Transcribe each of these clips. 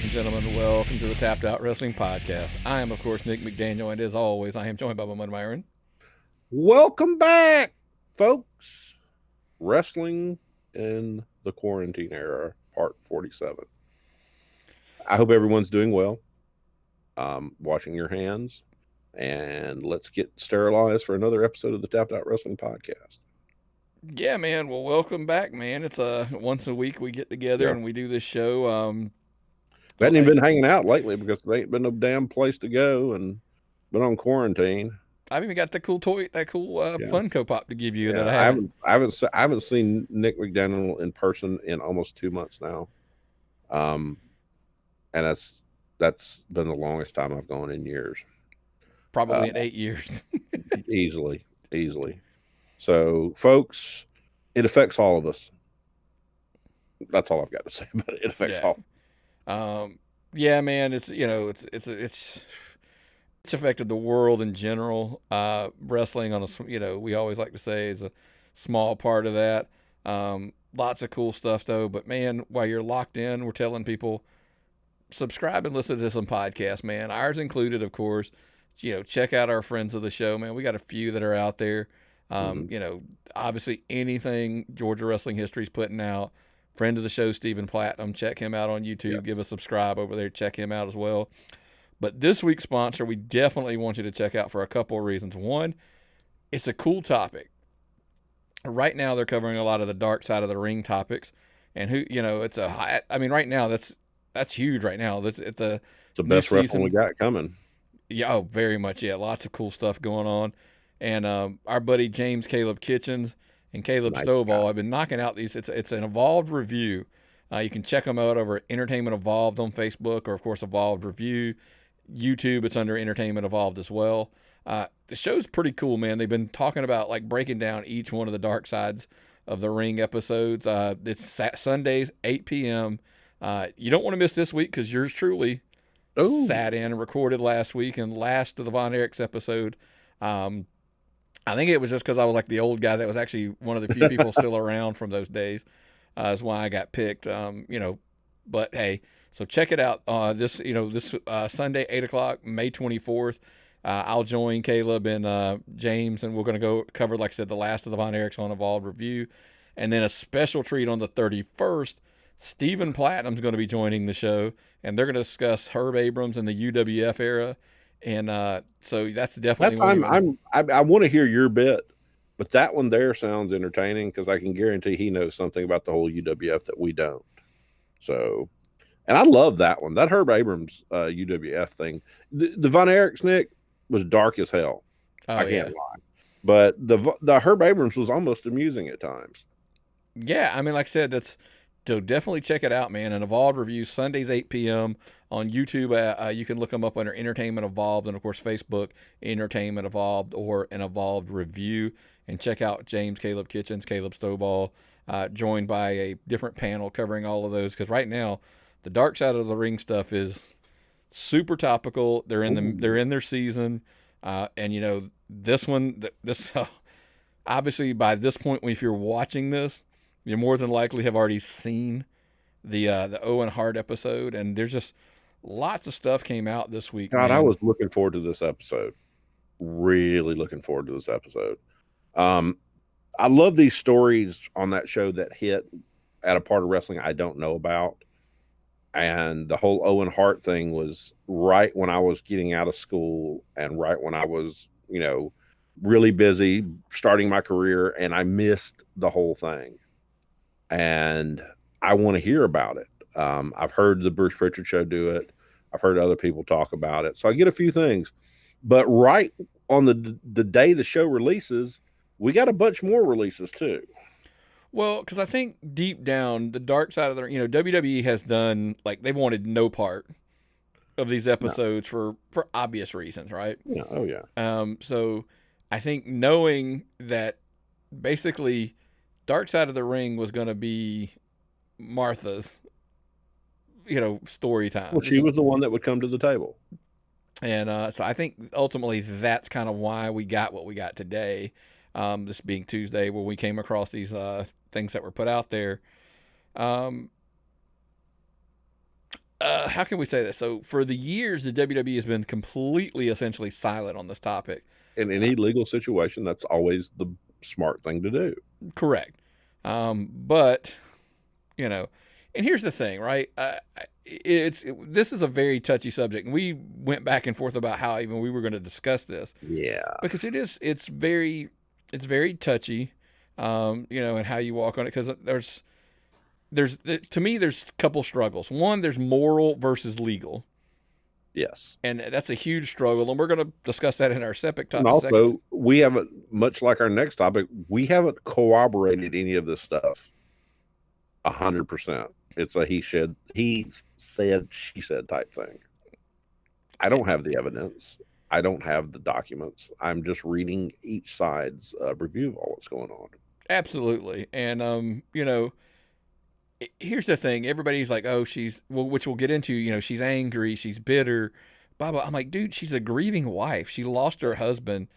and gentlemen, welcome to the Tapped Out Wrestling Podcast. I am, of course, Nick McDaniel, and as always, I am joined by my buddy Myron. Welcome back, folks. Wrestling in the Quarantine Era, Part 47. I hope everyone's doing well, washing your hands, and let's get sterilized for another episode of the Tapped Out Wrestling Podcast. Yeah, man. Well, welcome back, man. It's once a week we get together and we do this show. We hadn't even been hanging out lately because there ain't been no damn place to go and been on quarantine. I've even got that cool Funko Pop to give you that I haven't seen Nick McDaniel in person in almost 2 months now. And that's been the longest time I've gone in years. Probably in 8 years. Easily. So, folks, it affects all of us. That's all I've got to say about it. It affects all. Yeah, man. It's affected the world in general. Wrestling on we always like to say is a small part of that. Lots of cool stuff though. But man, while you're locked in, we're telling people subscribe and listen to some podcasts, man. Ours included, of course. Check out our friends of the show, man. We got a few that are out there. Obviously anything Georgia Wrestling History's putting out. Friend of the show, Stephen Platinum. Check him out on YouTube. Yeah. Give a subscribe over there. Check him out as well. But this week's sponsor, we definitely want you to check out for a couple of reasons. One, it's a cool topic. Right now, they're covering a lot of the dark side of the ring topics, and right now that's huge. Right now, it's the best wrestling we got coming. Yeah, very much. Yeah, lots of cool stuff going on, and our buddy James Caleb Kitchens and Caleb Stovall have been knocking out these. It's an Evolved review. You can check them out over at Entertainment Evolved on Facebook, or of course Evolved Review. YouTube, it's under Entertainment Evolved as well. The show's pretty cool, man. They've been talking about breaking down each one of the dark sides of the ring episodes. It's Sundays, 8 p.m. You don't want to miss this week because yours truly sat in and recorded last week and last of the Von Erichs episode. I think it was just because I was the old guy that was actually one of the few people still around from those days. That's why I got picked. But hey, so check it out. This Sunday, 8 o'clock, May 24th. I'll join Caleb and James, and we're going to go cover, like I said, the last of the Von Erichs on Evolved Review. And then a special treat on the 31st, Stephen Platinum's going to be joining the show, and they're going to discuss Herb Abrams and the UWF era. And so that's definitely I want to hear your bit, but that one there sounds entertaining because I can guarantee he knows something about the whole UWF that we don't. So, and I love that one. That Herb Abrams UWF thing. The Von Erichs, Nick, was dark as hell. I can't lie. But the Herb Abrams was almost amusing at times. Yeah, I mean, like I said, so definitely check it out, man. An Evolved Review, Sundays, 8 p.m. on YouTube. You can look them up under Entertainment Evolved, and of course Facebook, Entertainment Evolved, or an Evolved Review. And check out James Caleb Kitchens, Caleb Stovall, joined by a different panel covering all of those. Because right now, the dark side of the ring stuff is super topical. They're in their season, and this one, obviously by this point, if you're watching this, you more than likely have already seen the Owen Hart episode, and there's just lots of stuff came out this week. God, man. I was looking forward to this episode. Really looking forward to this episode. I love these stories on that show that hit at a part of wrestling I don't know about. And the whole Owen Hart thing was right when I was getting out of school and right when I was, really busy starting my career, and I missed the whole thing. And I want to hear about it. I've heard the Bruce Pritchard show do it. I've heard other people talk about it. So I get a few things. But right on the day the show releases, we got a bunch more releases too. Well, because I think deep down, the dark side of the, WWE has done, they've wanted no part of these episodes for obvious reasons, right? Yeah. Oh, yeah. So I think knowing that basically Dark Side of the Ring was going to be Martha's, story time. Well, she was the one that would come to the table. And so I think ultimately that's kind of why we got what we got today. This being Tuesday, where we came across these things that were put out there. how can we say this? So for the years, the WWE has been completely, essentially silent on this topic. In any legal situation, that's always the smart thing to do. Correct. But you know, and here's the thing, right? This is a very touchy subject, and we went back and forth about how even we were going to discuss this. Yeah, because it's very touchy, and how you walk on it. Because to me, there's a couple struggles. One, there's moral versus legal. yes, and that's a huge struggle, and we're going to discuss that in our separate topic. And also, we haven't, much like our next topic, we haven't corroborated any of this stuff 100%. It's a he said, she said type thing. I don't have the evidence. I don't have the documents. I'm just reading each side's review of all what's going on. Absolutely. And, here's the thing. Everybody's like, oh, which we'll get into, she's angry, she's bitter, blah, blah. I'm like, dude, she's a grieving wife. She lost her husband.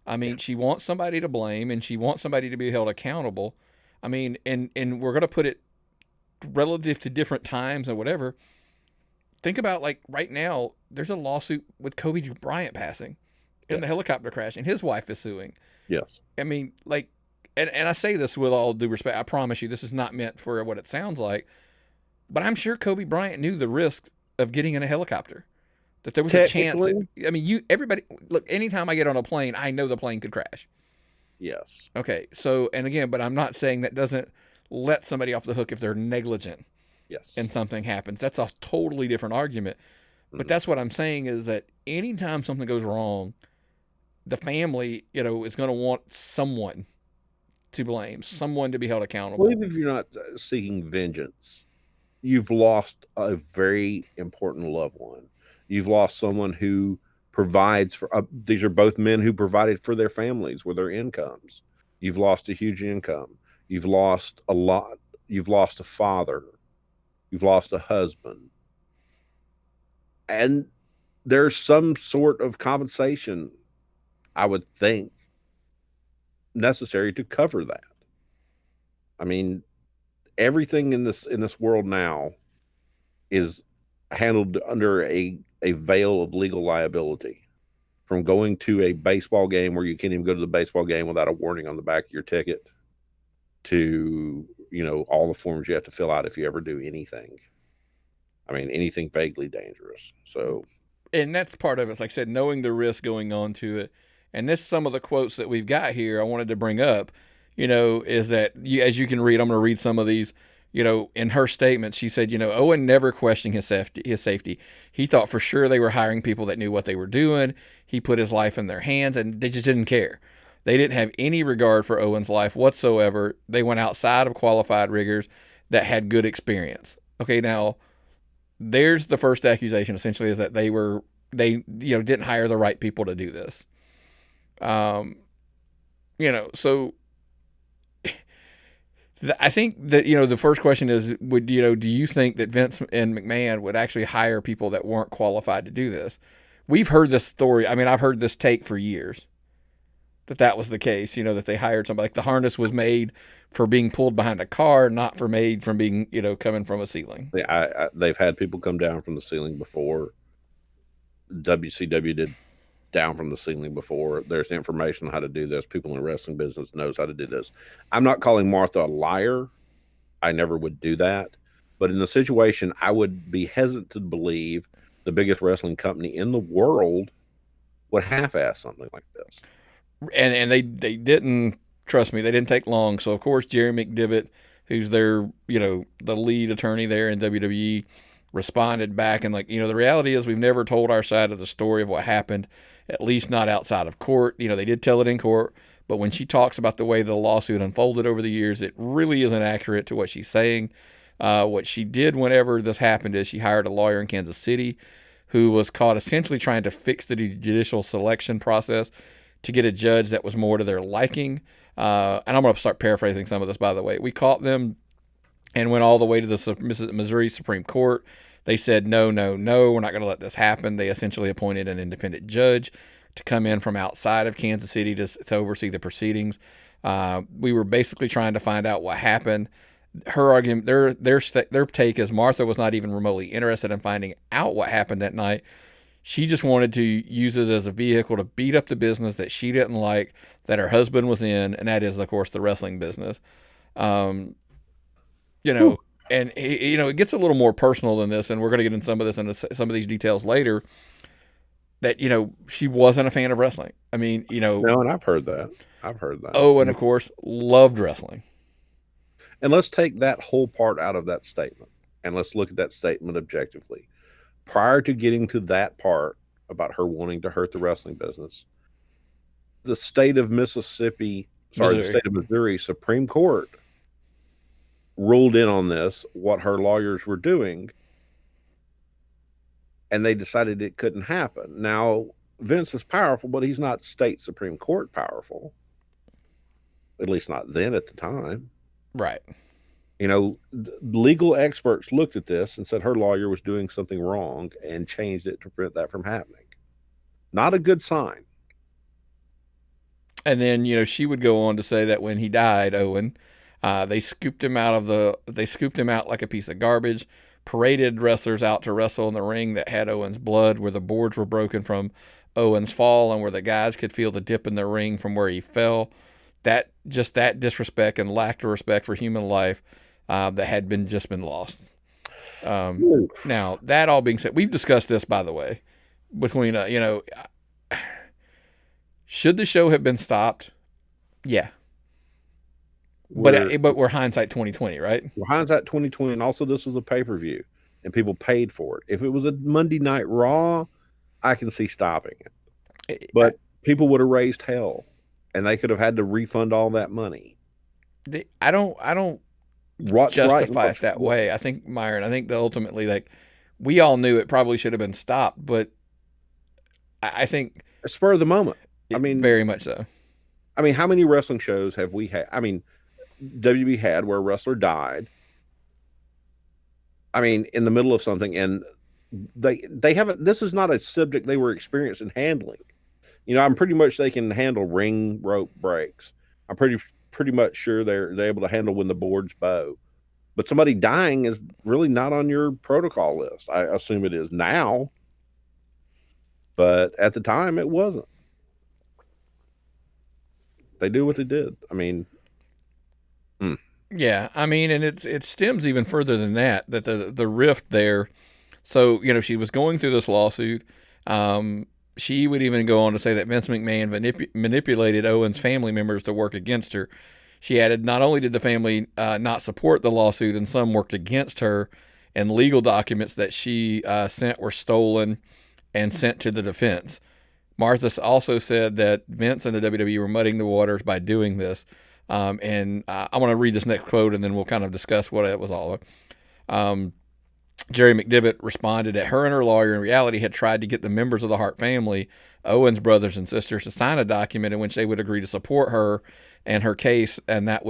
I mean, she wants somebody to blame, and she wants somebody to be held accountable. I mean, and we're going to put it relative to different times and whatever. Think about, like, right now, there's a lawsuit with Kobe Bryant passing in the helicopter crash, and his wife is suing. Yes. I mean, like, and I say this with all due respect. I promise you, this is not meant for what it sounds like. But I'm sure Kobe Bryant knew the risk of getting in a helicopter. That there was a chance. I mean, everybody, look, anytime I get on a plane, I know the plane could crash. Yes. Okay. So, and again, but I'm not saying that doesn't let somebody off the hook if they're negligent. Yes. And something happens. That's a totally different argument. But that's what I'm saying, is that anytime something goes wrong, the family, is going to want someone to blame, someone to be held accountable. Well, even if you're not seeking vengeance, you've lost a very important loved one. You've lost someone who provides for, these are both men who provided for their families with their incomes. You've lost a huge income. You've lost a lot. You've lost a father. You've lost a husband. And there's some sort of compensation, I would think, necessary to cover that. I mean, everything in this world now is handled under a veil of legal liability. From going to a baseball game where you can't even go to the baseball game without a warning on the back of your ticket, to all the forms you have to fill out if you ever do anything. I mean, anything vaguely dangerous. So, and that's part of it. Like I said, knowing the risk going on to it. And this, some of the quotes that we've got here, I wanted to bring up, is that as you can read, I'm going to read some of these. In her statement, she said, Owen never questioned his safety. He thought for sure they were hiring people that knew what they were doing. He put his life in their hands, and they just didn't care. They didn't have any regard for Owen's life whatsoever. They went outside of qualified riggers that had good experience. Okay, now there's the first accusation, essentially, is that they didn't hire the right people to do this. So I think that, the first question is, do you think that Vince and McMahon would actually hire people that weren't qualified to do this? We've heard this story. I mean, I've heard this take for years, that was the case, that they hired somebody. Like, the harness was made for being pulled behind a car, not for made from being, coming from a ceiling. They've had people come down from the ceiling before. WCW did down from the ceiling before. There's information on how to do this. People in the wrestling business knows how to do this. I'm not calling Martha a liar. I never would do that. But in the situation, I would be hesitant to believe the biggest wrestling company in the world would half-ass something like this. And they didn't, trust me, they didn't take long. So, of course, Jerry McDevitt, who's their, the lead attorney there in WWE, responded back. And, the reality is we've never told our side of the story of what happened, at least not outside of court. They did tell it in court. But when she talks about the way the lawsuit unfolded over the years, it really isn't accurate to what she's saying. What she did whenever this happened is she hired a lawyer in Kansas City who was caught essentially trying to fix the judicial selection process to get a judge that was more to their liking. And I'm going to start paraphrasing some of this, by the way. We caught them and went all the way to the Missouri Supreme Court. They said, no, we're not going to let this happen. They essentially appointed an independent judge to come in from outside of Kansas City to oversee the proceedings. We were basically trying to find out what happened. her argument, their take is Martha was not even remotely interested in finding out what happened that night. She just wanted to use it as a vehicle to beat up the business that she didn't like, that her husband was in, and that is, of course, the wrestling business. Um, you Whew. know, and it gets a little more personal than this, and we're going to get into some of this and some of these details later. That she wasn't a fan of wrestling. I mean, No, and I've heard that. I've heard that. Owen, of course, loved wrestling. And let's take that whole part out of that statement and let's look at that statement objectively. Prior to getting to that part about her wanting to hurt the wrestling business, the state of Mississippi, sorry, the Missouri. state of Missouri Supreme Court ruled in on this, what her lawyers were doing, and they decided it couldn't happen. Now, Vince is powerful, but he's not state Supreme Court powerful, at least not then at the time. Right. Legal experts looked at this and said her lawyer was doing something wrong and changed it to prevent that from happening. Not a good sign. And then, she would go on to say that when he died, Owen, they scooped him out like a piece of garbage, paraded wrestlers out to wrestle in the ring that had Owen's blood, where the boards were broken from Owen's fall and where the guys could feel the dip in the ring from where he fell. That disrespect and lack of respect for human life that had just been lost. Now, that all being said, we've discussed this, by the way, between, should the show have been stopped? Yeah. But we're hindsight 2020, right? We're hindsight 2020, and also this was a pay-per-view, and people paid for it. If it was a Monday Night Raw, I can see stopping it. But people would have raised hell, and they could have had to refund all that money. I don't justify it that way. I think, Myron, that ultimately, we all knew it probably should have been stopped, but I think spur of the moment. Very much so. How many wrestling shows have we had? WWE had where a wrestler died. In the middle of something, and they haven't. This is not a subject they were experienced in handling. I'm pretty much they can handle ring rope breaks. I'm pretty much sure they're able to handle when the boards bow. But somebody dying is really not on your protocol list. I assume it is now, but at the time it wasn't. They do what they did. Yeah, and it stems even further than that. That the rift there. So she was going through this lawsuit. She would even go on to say that Vince McMahon manipulated Owen's family members to work against her. She added, not only did the family not support the lawsuit, and some worked against her, and legal documents that she sent were stolen and sent to the defense. Martha also said that Vince and the WWE were muddying the waters by doing this. And I want to read this next quote, and then we'll kind of discuss what it was all about. Jerry McDevitt responded that her and her lawyer in reality had tried to get the members of the Hart family, Owen's brothers and sisters, to sign a document in which they would agree to support her and her case, and that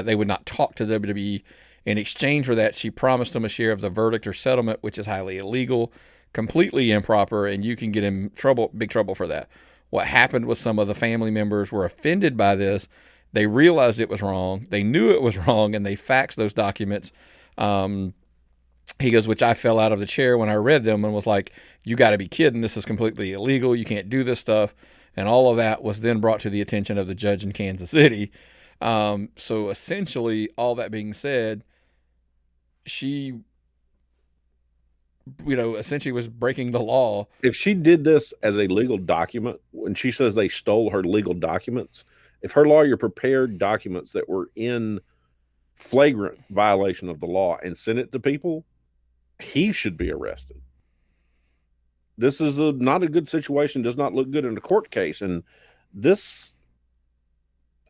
they would not talk to WWE. In exchange for that, she promised them a share of the verdict or settlement, which is highly illegal, completely improper, and you can get in big trouble for that. What happened was some of the family members were offended by this. They realized it was wrong. They knew it was wrong, and they faxed those documents. He goes, which I fell out of the chair when I read them and was like, you got to be kidding. This is completely illegal. You can't do this stuff. And all of that was then brought to the attention of the judge in Kansas City. So essentially, all that being said, she, essentially was breaking the law. If she did this as a legal document, when she says they stole her legal documents, if her lawyer prepared documents that were in flagrant violation of the law and sent it to people, he should be arrested. This is not a good situation. Does not look good in a court case. And this,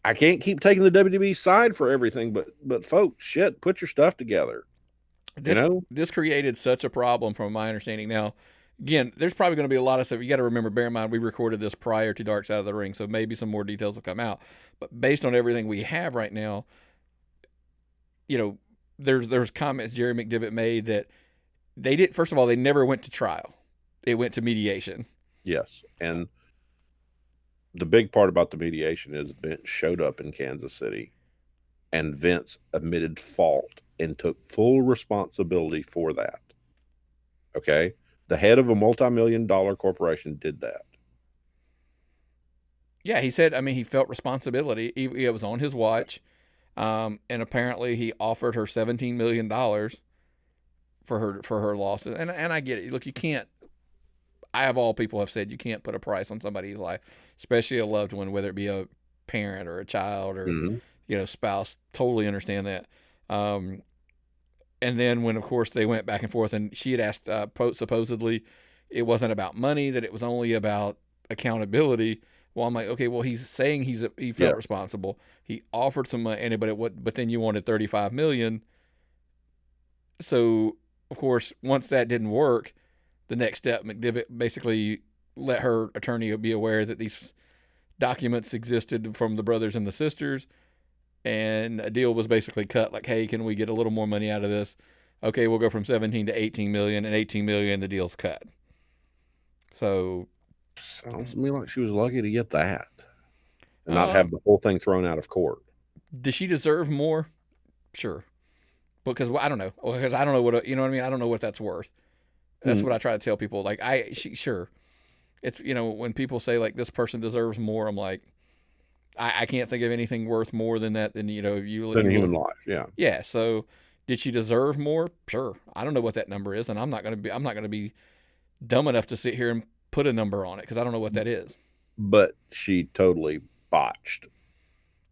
I can't keep taking the WWE side for everything, but folks, shit, put your stuff together. This created such a problem from my understanding. Now, again, there's probably going to be a lot of stuff. You got to remember, bear in mind, we recorded this prior to Dark Side of the Ring, so maybe some more details will come out. But based on everything we have right now, there's comments Jerry McDevitt made that they did. First of all, they never went to trial; it went to mediation. Yes, and the big part about the mediation is Vince showed up in Kansas City and Vince admitted fault and took full responsibility for that. Okay? The head of a multi-million-dollar corporation did that. Yeah, he said. I mean, he felt responsibility. It was on his watch, and apparently he offered her $17 million for her losses. And I get it. Look, you can't. I of all people have said you can't put a price on somebody's life, especially a loved one, whether it be a parent or a child or Mm-hmm. spouse. Totally understand that. Um, and then when of course they went back and forth, and she had asked supposedly it wasn't about money, that it was only about accountability. Well, I'm like, okay, well, he's saying he felt Yeah. responsible. He offered some money, but then you wanted 35 million. So of course, once that didn't work, the next step, McDivitt basically let her attorney be aware that these documents existed from the brothers and the sisters, and a deal was basically cut. Like, hey, can we get a little more money out of this? Okay, we'll go from 17 to 18 million, and 18 million, the deal's cut. So, Sounds to me like she was lucky to get that and not um, have the whole thing thrown out of court. does she deserve more? Sure, because I don't know. Because I don't know what you know what I mean. I don't know what that's worth. That's Hmm. what I try to tell people. Like, sure. It's when people say like this person deserves more, I'm like, I can't think of anything worth more than that. Than Than you human really, life, yeah. yeah. So did she deserve more? Sure. I don't know what that number is, and I'm not gonna be dumb enough to sit here and put a number on it because I don't know what that is. But she totally botched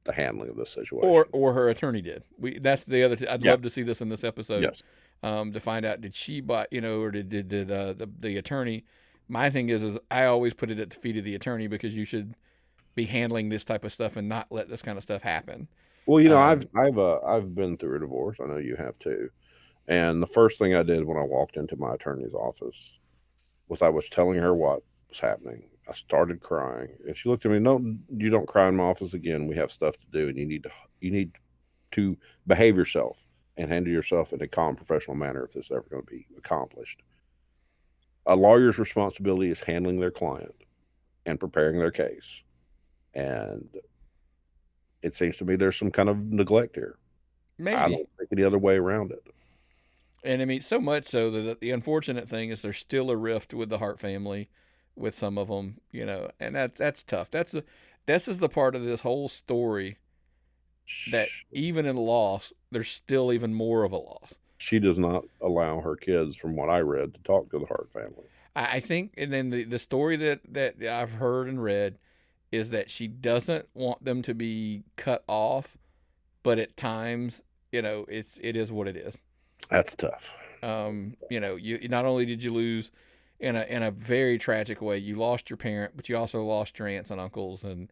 the handling of this Or situation. her attorney did. That's the other. I'd Yeah. love to see this in this episode, Yes. to find out did she buy or did the attorney. My thing is I always put it at the feet of the attorney because you should be handling this type of stuff and not let this kind of stuff happen. Well, Um, I've been through a divorce. I know you have too. And the first thing I did when I walked into my attorney's office was I was telling her what was happening. I started crying, and she looked at me. No, you don't cry in my office again. We have stuff to do, and you need to behave yourself and handle yourself in a calm, professional manner if this is ever going to be accomplished. A lawyer's responsibility is handling their client and preparing their case. And it seems to me there's some kind of neglect here. I maybe. don't think any other way around it. And I mean, so much so that the unfortunate thing is there's still a rift with the Hart family, with some of them, and that's tough. This is the part of this whole story that even in loss, there's still even more of a loss. She does not allow her kids, from what I read, to talk to the Hart family. I think, and then the story that I've heard and read is that she doesn't want them to be cut off, but at times, it is what it is. That's tough. You not only did you lose in a very tragic way, you lost your parent, but you also lost your aunts and uncles and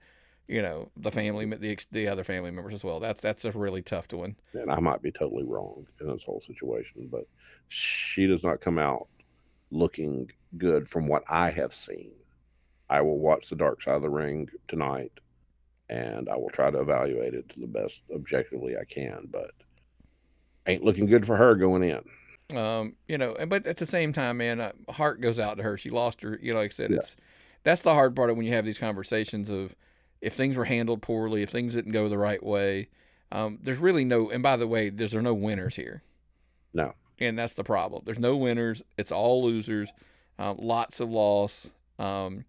the other family members as well. That's a really tough one. And I might be totally wrong in this whole situation, but she does not come out looking good from what I have seen. I will watch The Dark Side of the Ring tonight, and I will try to evaluate it to the best objectively I can, but ain't looking good for her going in. But at the same time, man, heart goes out to her. She lost her. Like I said, Yeah. that's the hard part of when you have these conversations of if things were handled poorly, if things didn't go the right way. There's really no. And by the way, there's no winners here, No. and that's the problem. There's no winners. It's all losers. Lots of loss. And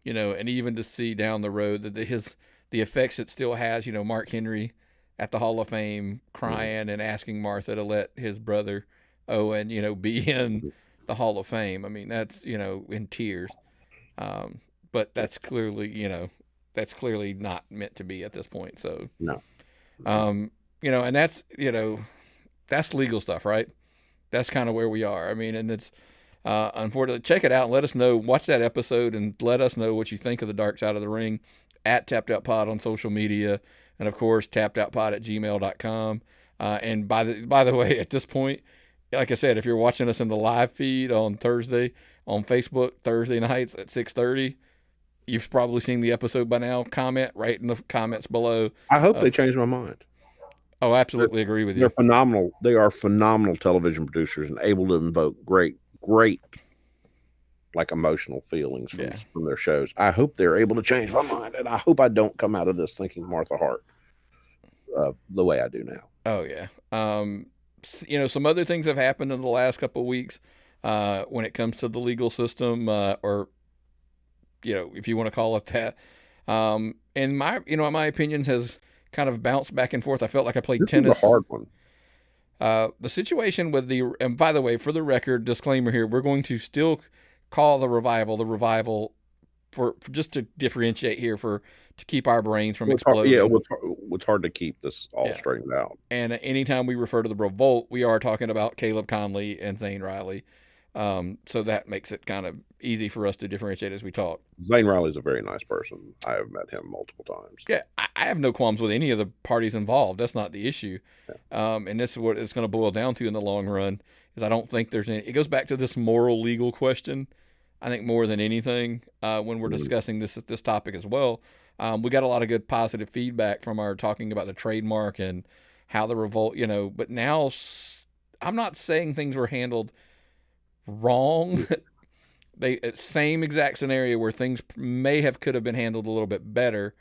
even to see down the road that the effects it still has. Mark Henry at the Hall of Fame crying and asking Martha to let his brother Owen, be in the Hall of Fame. I mean, that's in tears. But that's clearly not meant to be at this point. So, No. and that's legal stuff, right? That's kind of where we are. I mean, and it's unfortunately, check it out and let us know. Watch that episode and let us know what you think of the Dark Side of the Ring at Tapped Out Pod on social media, and of course tappedoutpod@gmail.com. And by the way, at this point, like I said, if you're watching us in the live feed on Thursday on Facebook, Thursday nights at 6:30, you've probably seen the episode by now. Comment right in the comments below. I hope they change my mind. Oh, absolutely agree with They're you. phenomenal. They are phenomenal television producers and able to invoke great, like emotional feelings from their shows. I hope they're able to change my mind, and I hope I don't come out of this thinking Martha Hart. the way I do now. Oh yeah. Some other things have happened in the last couple of weeks when it comes to the legal system, or if you want to call it that. And my opinions has kind of bounced back and forth. I felt like I played This is a tennis. hard one. The situation with and by the way, for the record, disclaimer here, we're going to still call the revival for just to differentiate here to keep our brains from exploding. It's hard to keep this all straightened out. And anytime we refer to the Revolt, we are talking about Caleb Conley and Zane Riley. So that makes it kind of easy for us to differentiate as we talk. Zane Riley's a very nice person. I have met him multiple times. Yeah, I have no qualms with any of the parties involved. That's not the issue. Yeah. And this is what it's going to boil down to in the long run, is I don't think there's any. It goes back to this moral legal question, I think, more than anything, when we're discussing this topic as well. We got a lot of good positive feedback from our talking about the trademark and how the Revolt, but now I'm not saying things were handled wrong. Same exact scenario where things could have been handled a little bit better.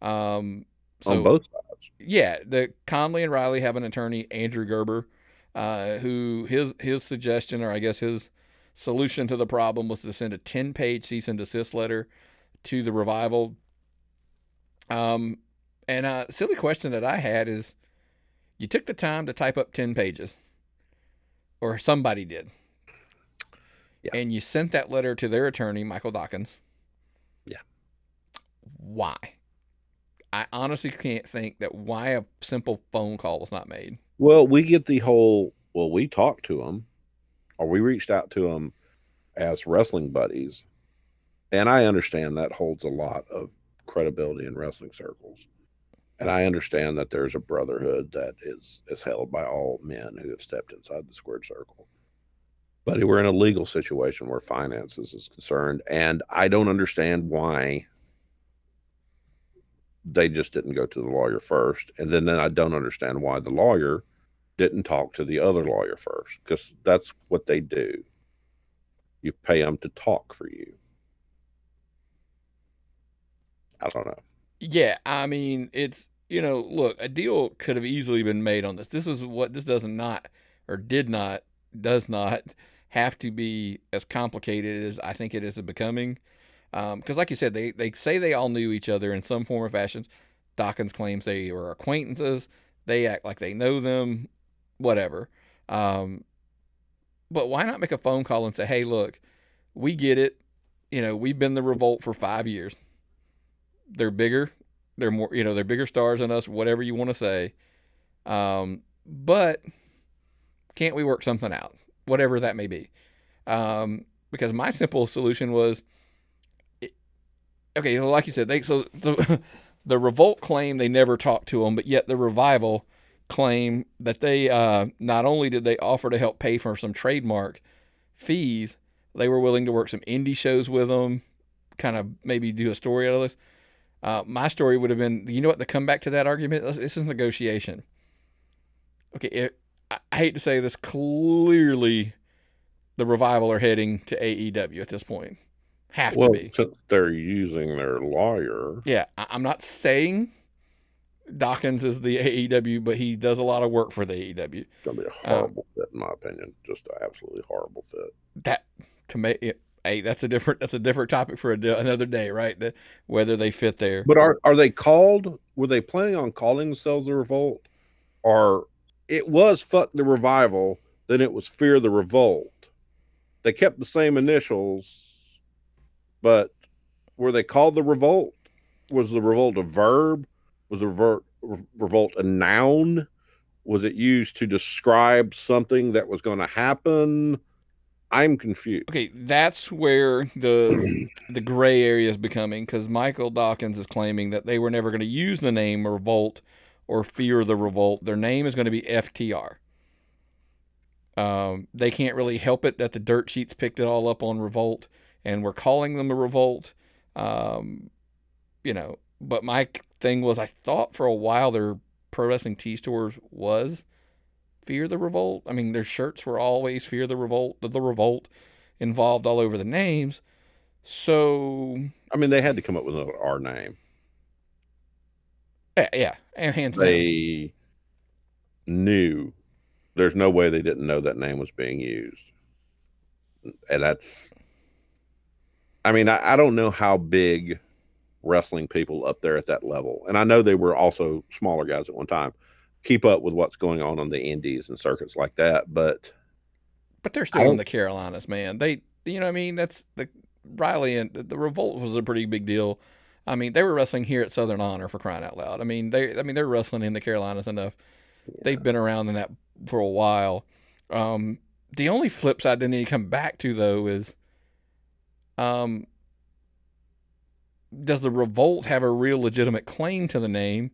On both sides. Yeah, the Conley and Riley have an attorney, Andrew Gerber, who his suggestion, or I guess his solution to the problem, was to send a 10-page cease and desist letter to the Revival. And a silly question that I had is, you took the time to type up 10 pages, or somebody did. Yeah. And you sent that letter to their attorney, Michael Dawkins. Yeah. Why? I honestly can't think why a simple phone call was not made. Well, we get the whole, we talked to him, or we reached out to him as wrestling buddies. And I understand that holds a lot of credibility in wrestling circles. And I understand that there's a brotherhood that is held by all men who have stepped inside the squared circle. But we're in a legal situation where finances is concerned, and I don't understand why they just didn't go to the lawyer first. And then I don't understand why the lawyer didn't talk to the other lawyer first, because that's what they do. You pay them to talk for you. I don't know. Yeah, I mean, it's, look, a deal could have easily been made on this. This does not have to be as complicated as I think it is becoming. Because like you said, they say they all knew each other in some form or fashion. Dawkins claims they were acquaintances. They act like they know them, whatever. But why not make a phone call and say, hey, look, we get it. We've been the Revolt for 5 years. They're bigger. They're more, they're bigger stars than us, whatever you want to say. But can't we work something out? Whatever that may be. Because my simple solution was, okay, like you said, the Revolt claim they never talked to them, but yet the Revival claim that they not only did they offer to help pay for some trademark fees, they were willing to work some indie shows with them, kind of maybe do a story out of this. My story would have been, what, to come back to that argument? This is negotiation. Okay, I hate to say this, clearly the Revival are heading to AEW at this point. Have to be. Since they're using their lawyer. Yeah, I'm not saying Dawkins is the AEW, but he does a lot of work for the AEW. It's going to be a horrible fit, in my opinion. Just an absolutely horrible fit. Hey, that's a different topic for another day, right? Whether they fit there. But are they called? Were they planning on calling themselves the Revolt, or it was fuck the Revival, then it was fear the Revolt? They kept the same initials, but were they called the Revolt? Was the Revolt a verb? Was the Revolt a noun? Was it used to describe something that was going to happen? I'm confused. Okay, that's where the gray area is becoming, because Michael Dawkins is claiming that they were never going to use the name Revolt or Fear the Revolt. Their name is going to be FTR. They can't really help it that the dirt sheets picked it all up on Revolt, and we're calling them a Revolt. But my thing was, I thought for a while their pro wrestling stores was Fear the Revolt. I mean, their shirts were always Fear the Revolt, the Revolt involved all over the names. So, I mean, they had to come up with our name. Yeah, hands down. They knew. There's no way they didn't know that name was being used. And that's, I mean, I don't know how big wrestling people up there at that level, and I know they were also smaller guys at one time, keep up with what's going on the indies and circuits like that. But They're I still in don't, the Carolinas, man. They, you know, what I mean, that's the Riley and the Revolt was a pretty big deal. I mean, they were wrestling here at Southern Honor for crying out loud. They're wrestling in the Carolinas enough. They've been around in that for a while. Um, the only flip side they need to come back to though is, um, does the Revolt have a real legitimate claim to the name?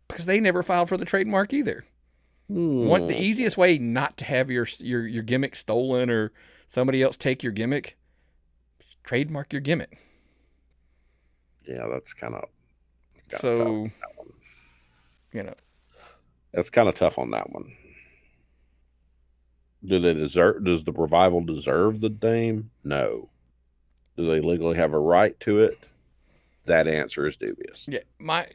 Because they never filed for the trademark either. The hmm, easiest way not to have your gimmick stolen or somebody else take your gimmick, trademark your gimmick. yeah, that's kind of tough. So, you know, That's kind of tough on that one. Do they deserve? Does the revival deserve the name? No. Do they legally have a right to it? That answer is dubious. yeah,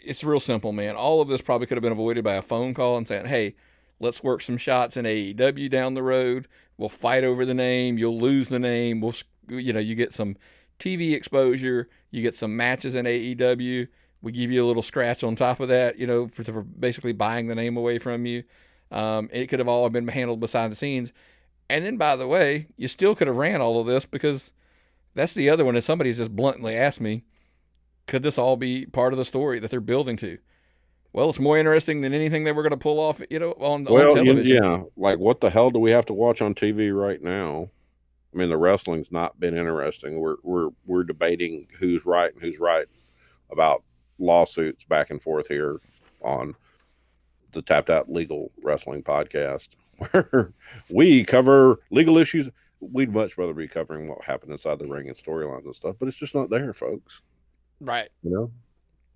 it's real simple, man. All of this probably could have been avoided by a phone call and saying, "Hey, let's work some shots in AEW down the road. We'll fight over the name. You'll lose the name. You get some TV exposure. You get some matches in AEW. We give you a little scratch on top of that, for basically buying the name away from you. It could have all been handled behind the scenes. And then, by the way, you still could have ran all of this because that's the other one. Is somebody's just bluntly asked me, could this all be part of the story that they're building to? Well, it's more interesting than anything they were going to pull off, on Well, television. yeah. Like, what the hell do we have to watch on TV right now? I mean, the wrestling's not been interesting. We're debating who's right and who's right about lawsuits back and forth here on the Tapped Out Legal Wrestling podcast, where we cover legal issues. We'd much rather be covering what happened inside the ring and storylines and stuff, but it's just not there, folks. Right. You know,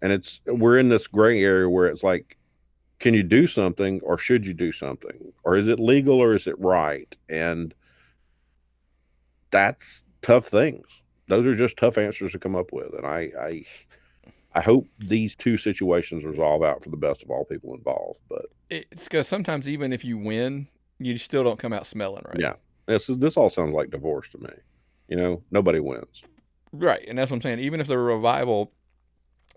and we're in this gray area where it's like, can you do something or should you do something, or is it legal or is it right? And that's tough things. Those are just tough answers to come up with, and I hope these two situations resolve out for the best of all people involved. But It's because sometimes even if you win, you still don't come out smelling right. yeah, this all sounds like divorce to me. Nobody wins. Right. And that's what I'm saying. Even if the revival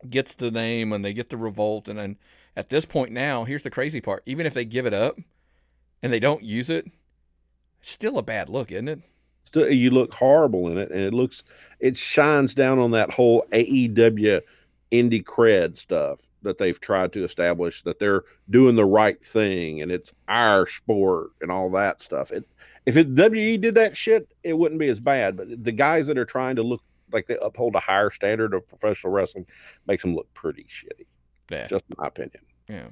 gets the name and they get the revolt, and then at this point now, here's the crazy part. Even if they give it up and they don't use it, it's still a bad look, isn't it? Still, you look horrible in it, and it shines down on that whole AEW indie cred stuff that they've tried to establish, that they're doing the right thing and it's our sport and all that stuff. If WE did that shit, it wouldn't be as bad. But the guys that are trying to look like they uphold a higher standard of professional wrestling makes them look pretty shitty. Yeah. Just my opinion. Yeah.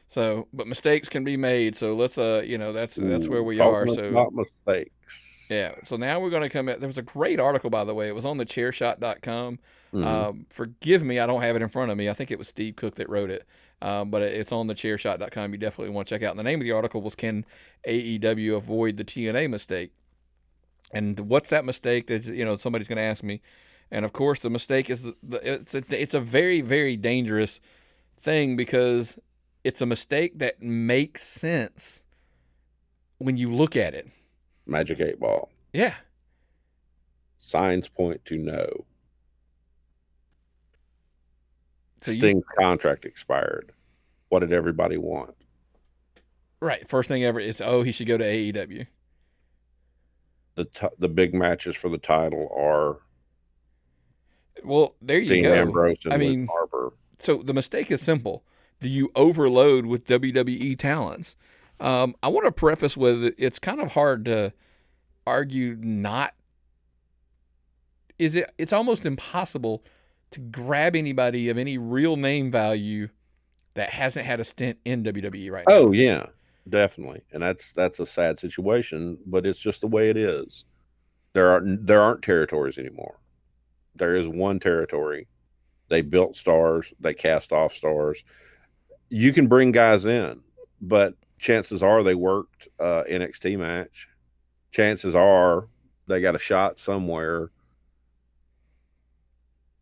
So, but mistakes can be made. So let's, that's where we are. So, not mistakes. yeah. So now we're going to come at, there was a great article, by the way. It was on the chairshot.com. Forgive me, I don't have it in front of me. I think it was Steve Cook that wrote it. But it's on the chairshot.com. You definitely want to check out. And the name of the article was, Can AEW Avoid the TNA Mistake? And what's that mistake that, somebody's going to ask me. And of course, the mistake is it's a very, very dangerous thing, because it's a mistake that makes sense when you look at it. Magic 8 Ball. Yeah. Signs point to no. So Sting's contract expired. What did everybody want? Right. First thing ever is, he should go to AEW. The big matches for the title are, well, there you Dean go. Ambrose and I Luke mean, Harper. so the mistake is simple. Do you overload with WWE talents? I want to preface with, it's kind of hard to argue not. It's almost impossible to grab anybody of any real name value that hasn't had a stint in WWE right now. Oh yeah, definitely. And that's a sad situation, but it's just the way it is. There aren't territories anymore. There is one territory. They built stars, they cast off stars. You can bring guys in, but chances are they worked NXT match. Chances are they got a shot somewhere.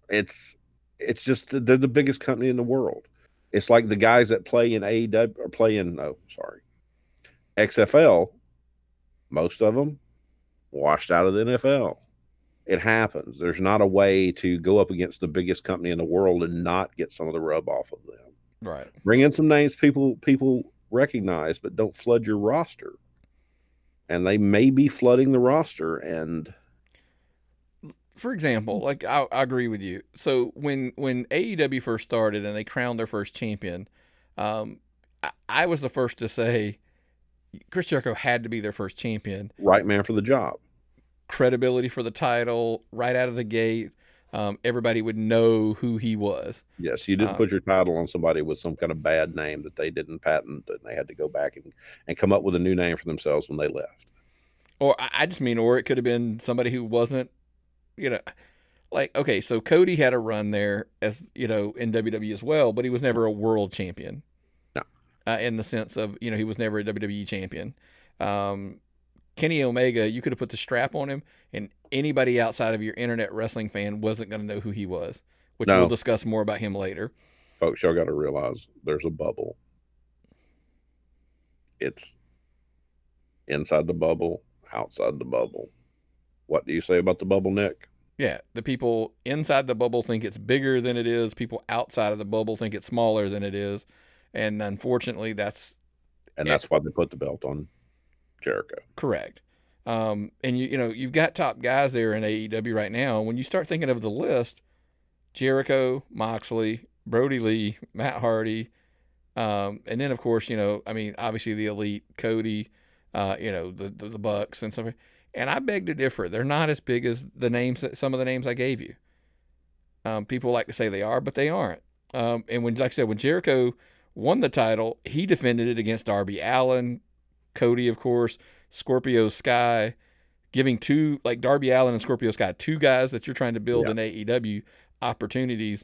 It's it's just they're the biggest company in the world. It's like the guys that play in AEW or play in XFL. Most of them washed out of the NFL. It happens. There's not a way to go up against the biggest company in the world and not get some of the rub off of them. Right. Bring in some names people recognize, but don't flood your roster. And they may be flooding the roster. And For example, like I agree with you. So when AEW first started and they crowned their first champion, um, I was the first to say Chris Jericho had to be their first champion. right man for the job. Credibility for the title right out of the gate. Everybody would know who he was. Yes, you didn't put your title on somebody with some kind of bad name that they didn't patent, and they had to go back and come up with a new name for themselves when they left. Or I just mean, or it could have been somebody who wasn't, you know, like, okay, so Cody had a run there as, in WWE as well, but he was never a world champion. No. In the sense of, he was never a WWE champion. Kenny Omega, you could have put the strap on him, and anybody outside of your internet wrestling fan wasn't going to know who he was, which we'll discuss more about him later. Folks, y'all got to realize there's a bubble. It's inside the bubble, outside the bubble. What do you say about the bubble, Nick? Yeah, the people inside the bubble think it's bigger than it is. People outside of the bubble think it's smaller than it is. And unfortunately, that's why they put the belt on Jericho. Correct. And you've got top guys there in AEW right now. When you start thinking of the list, Jericho, Moxley, Brody Lee, Matt Hardy, and then of course, obviously the Elite, Cody, the Bucks and stuff. And I beg to differ. They're not as big as some of the names I gave you. People like to say they are, but they aren't. And when, like I said, when Jericho won the title, he defended it against Darby Allin, Cody, of course, Scorpio Sky, giving Darby Allin and Scorpio Sky, two guys that you're trying to build in AEW opportunities.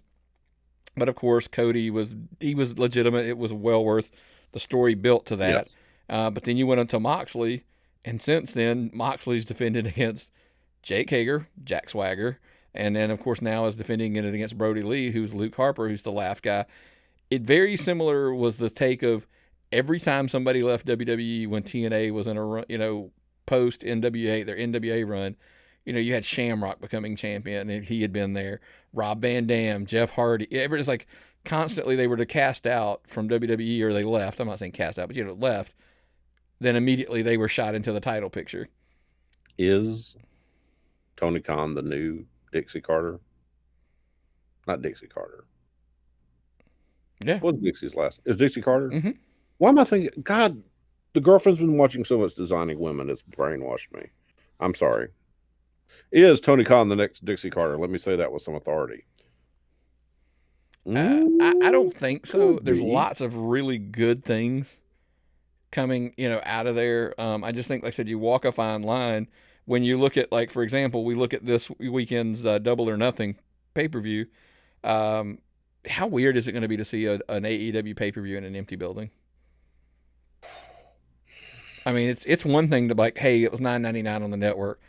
But of course, Cody was legitimate. It was well worth the story built to that. Yes. But then you went on to Moxley, and since then, Moxley's defended against Jake Hager, Jack Swagger, and then of course now is defending it against Brody Lee, who's Luke Harper, who's the laugh guy. It very similar was the take of every time somebody left WWE when TNA was in a run, post NWA, their NWA run, you had Shamrock becoming champion, and he had been there. Rob Van Dam, Jeff Hardy. It was like constantly they were to cast out from WWE, or they left. I'm not saying cast out, but left. Then immediately they were shot into the title picture. Is Tony Khan the new Dixie Carter? Not Dixie Carter. Yeah. What's Dixie's last? Is Dixie Carter? Mm-hmm. Why am I thinking? God, the girlfriend's been watching so much Designing Women, it's brainwashed me. I'm sorry. Is Tony Khan the next Dixie Carter? Let me say that with some authority. I don't think so. There's lots of really good things coming, out of there. I just think, like I said, you walk a fine line when you look at, like, for example, we look at this weekend's Double or Nothing pay-per-view. How weird is it going to be to see an AEW pay-per-view in an empty building? I mean, it's one thing to like, hey, it was $9.99 on the network,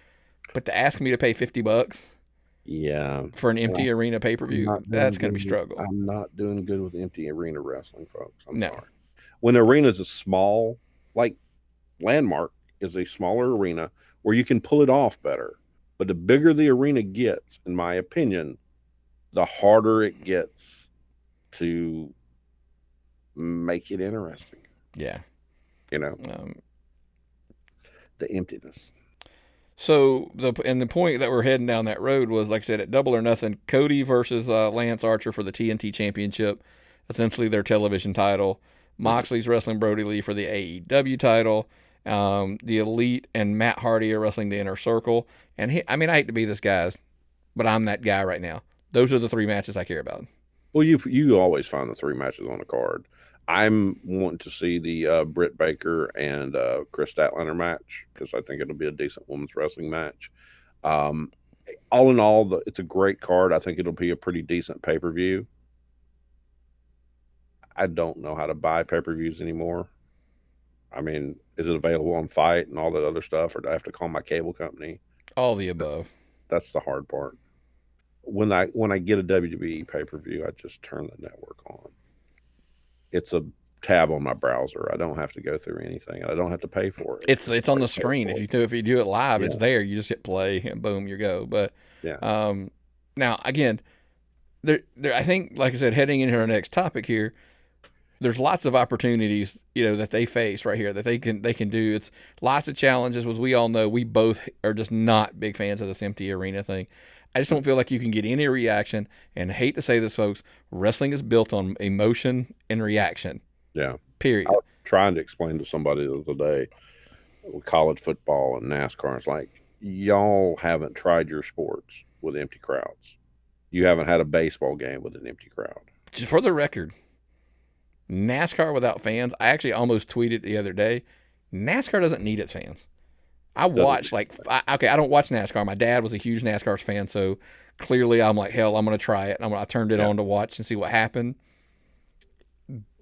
but to ask me to pay $50, for an empty arena pay-per-view, that's going to be struggle. I'm not doing good with empty arena wrestling, folks. I'm sorry. When the arena is a small, like Landmark is a smaller arena where you can pull it off better, but the bigger the arena gets, in my opinion, the harder it gets to make it interesting. Yeah. The emptiness. So the point that we're heading down that road was, like I said, at Double or Nothing, Cody versus Lance Archer for the TNT Championship, essentially their television title. Moxley's wrestling Brody Lee for the AEW title. The Elite and Matt Hardy are wrestling the Inner Circle. And I hate to be this guy, but I'm that guy right now. Those are the three matches I care about. Well, you always find the three matches on the card. I'm wanting to see the Britt Baker and Chris Statlander match because I think it'll be a decent women's wrestling match. All in all, it's a great card. I think it'll be a pretty decent pay-per-view. I don't know how to buy pay-per-views anymore. I mean, is it available on Fight and all that other stuff, or do I have to call my cable company? All the above. That's the hard part. when I get a WWE pay-per-view, I just turn the network on. It's a tab on my browser. I don't have to go through anything. I don't have to pay for it. It's on the screen. If you do it live, Yeah. it's there. You just hit play and boom, you go. But Yeah. now again, there I think, like I said, heading into our next topic here, there's lots of opportunities, that they face right here that they can do. It's lots of challenges. As we all know, we both are just not big fans of this empty arena thing. I just don't feel like you can get any reaction. And I hate to say this, folks, wrestling is built on emotion and reaction. Yeah. Period. I was trying to explain to somebody the other day with college football and NASCAR. It's like, y'all haven't tried your sports with empty crowds. You haven't had a baseball game with an empty crowd. Just for the record, NASCAR without fans, I actually almost tweeted the other day, NASCAR doesn't need its fans. I watched I don't watch NASCAR. My dad was a huge NASCAR fan, so clearly I'm like, hell, I'm going to try it. And I turned it on to watch and see what happened.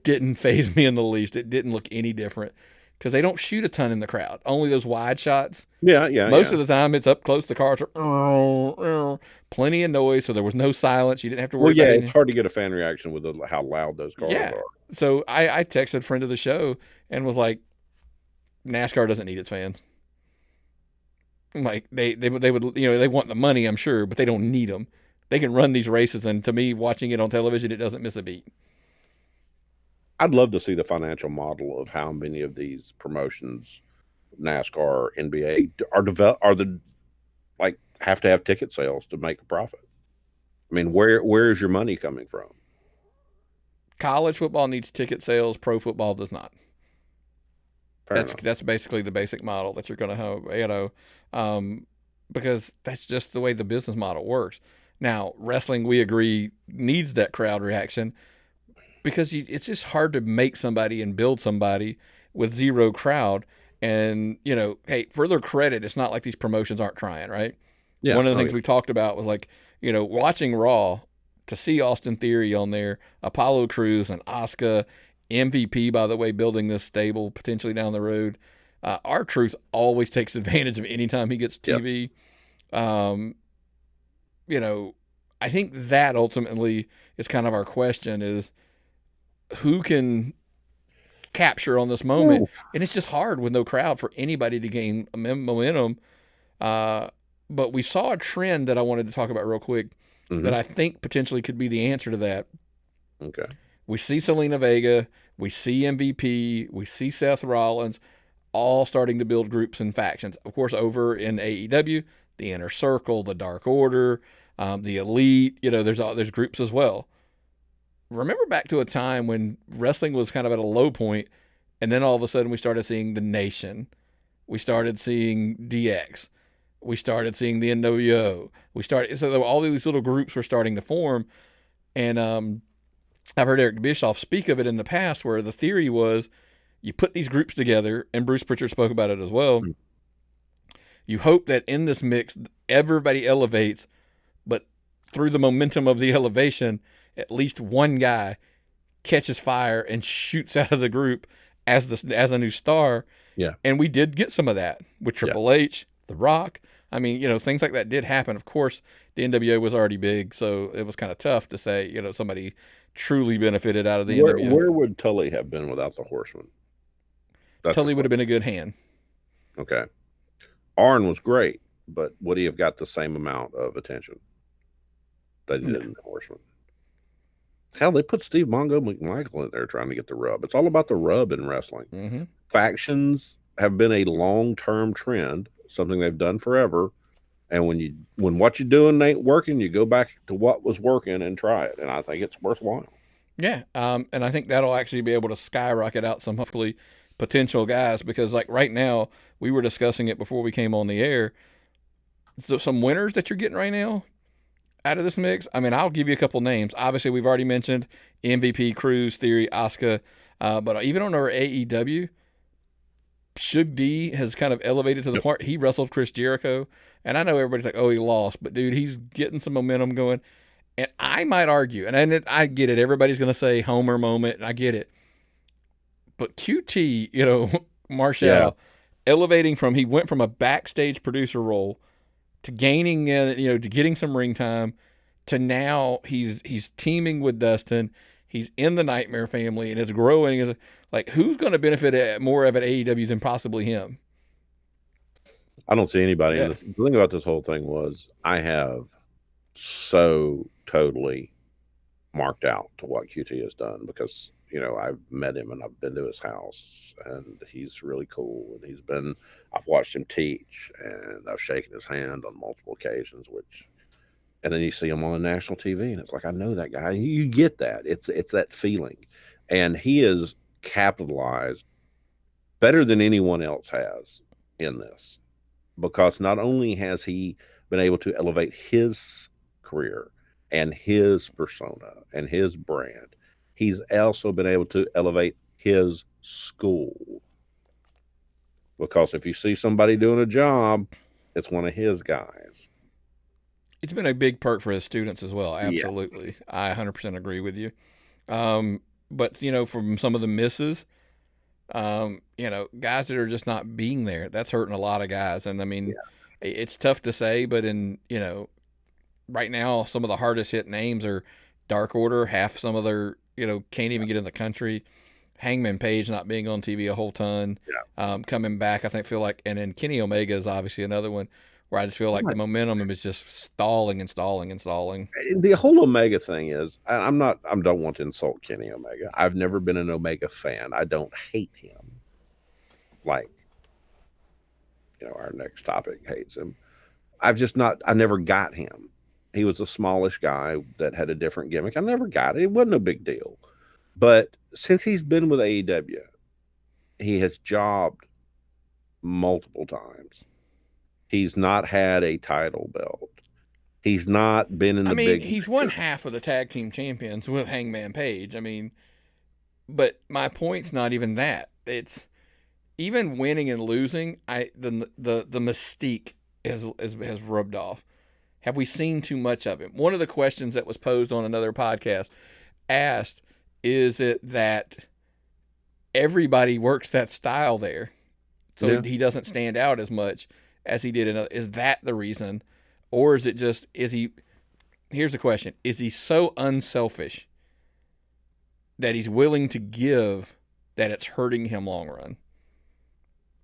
Didn't faze me in the least. It didn't look any different because they don't shoot a ton in the crowd. Only those wide shots. Most of the time it's up close. The cars are plenty of noise, so there was no silence. You didn't have to worry about it. It's hard to get a fan reaction with how loud those cars are. So I texted a friend of the show and was like, NASCAR doesn't need its fans. Like they would, they want the money, I'm sure, but they don't need them. They can run these races, and to me, watching it on television, it doesn't miss a beat. I'd love to see the financial model of how many of these promotions, NASCAR, NBA, have to have ticket sales to make a profit. I mean, where is your money coming from? College football needs ticket sales. Pro football does not. That's basically the basic model that you're going to have, because that's just the way the business model works. Now, wrestling, we agree, needs that crowd reaction because it's just hard to make somebody and build somebody with zero crowd. And, hey, for their credit, it's not like these promotions aren't trying, right? Yeah. One of the things we talked about was like, watching Raw, to see Austin Theory on there, Apollo Crews and Asuka, MVP, by the way, building this stable potentially down the road. R-Truth always takes advantage of any time he gets TV. Yep. I think that ultimately is kind of our question is who can capture on this moment. Ooh. And it's just hard with no crowd for anybody to gain momentum. But we saw a trend that I wanted to talk about real quick that I think potentially could be the answer to that. Okay. We see Selena Vega, we see MVP, we see Seth Rollins, all starting to build groups and factions. Of course, over in AEW, the Inner Circle, the Dark Order, the Elite, there's groups as well. Remember back to a time when wrestling was kind of at a low point, and then all of a sudden we started seeing the Nation. We started seeing DX. We started seeing the NWO. So all these little groups were starting to form, and I've heard Eric Bischoff speak of it in the past where the theory was you put these groups together, and Bruce Pritchard spoke about it as well. You hope that in this mix, everybody elevates, but through the momentum of the elevation, at least one guy catches fire and shoots out of the group as a new star. Yeah. And we did get some of that with Triple H, The Rock. I mean, things like that did happen. Of course, the NWO was already big, so it was kind of tough to say, somebody truly benefited out of the NWO. Where would Tully have been without the Horsemen? Tully would have been a good hand. Okay. Arn was great, but would he have got the same amount of attention that he did in the Horsemen? Hell, they put Steve Mongo McMichael in there trying to get the rub. It's all about the rub in wrestling. Mm-hmm. Factions have been a long-term trend, something they've done forever. And when what you're doing ain't working, you go back to what was working and try it. And I think it's worthwhile. Yeah. And I think that'll actually be able to skyrocket out some hopefully potential guys, because like right now, we were discussing it before we came on the air. So some winners that you're getting right now out of this mix. I mean, I'll give you a couple names. Obviously, we've already mentioned MVP, Cruz, Theory, Asuka. But even on our AEW, Shug D has kind of elevated to the part. He wrestled Chris Jericho. And I know everybody's like, oh, he lost. But, dude, he's getting some momentum going. And I might argue, and I get it. Everybody's going to say Homer moment, and I get it. But QT, Marshall, elevating he went from a backstage producer role to gaining, to getting some ring time, to now he's teaming with Dustin. He's in the Nightmare family, and it's growing. It's like, who's going to benefit more of at AEW than possibly him? I don't see anybody in Yeah. this. The thing about this whole thing was I have so totally marked out to what QT has done because, you know, I've met him and I've been to his house and he's really cool. And I've watched him teach and I've shaken his hand on multiple occasions, and then you see him on national TV and it's like, I know that guy. You get that. It's that feeling. And he is capitalized better than anyone else has in this, because not only has he been able to elevate his career and his persona and his brand, he's also been able to elevate his school. Because if you see somebody doing a job, it's one of his guys. It's been a big perk for his students as well. Yeah. Absolutely. I 100% agree with you. But, you know, from some of the misses, you know, guys that are just not being there, that's hurting a lot of guys. And I mean, it's tough to say, but you know, right now, some of the hardest hit names are Dark Order. Half some of their, you know, can't even get in the country. Hangman Page not being on TV a whole ton. Coming back, I feel like, and then Kenny Omega is obviously another one where I just feel like the momentum is just stalling and stalling and stalling. The whole Omega thing is, I don't want to insult Kenny Omega. I've never been an Omega fan. I don't hate him. Like, you know, our next topic hates him. I never got him. He was a smallish guy that had a different gimmick. I never got it. It wasn't a big deal. But since he's been with AEW, he has jobbed multiple times. He's not had a title belt. He's not been in the big. He's won half of the tag team champions with Hangman Page. I mean, but my point's not even that. It's even winning and losing. The mystique has rubbed off. Have we seen too much of it? One of the questions that was posed on another podcast asked, is it that everybody works that style there, so he doesn't stand out as much as he did is that the reason? Or is it just, here's the question, is he so unselfish that he's willing to give that it's hurting him long run?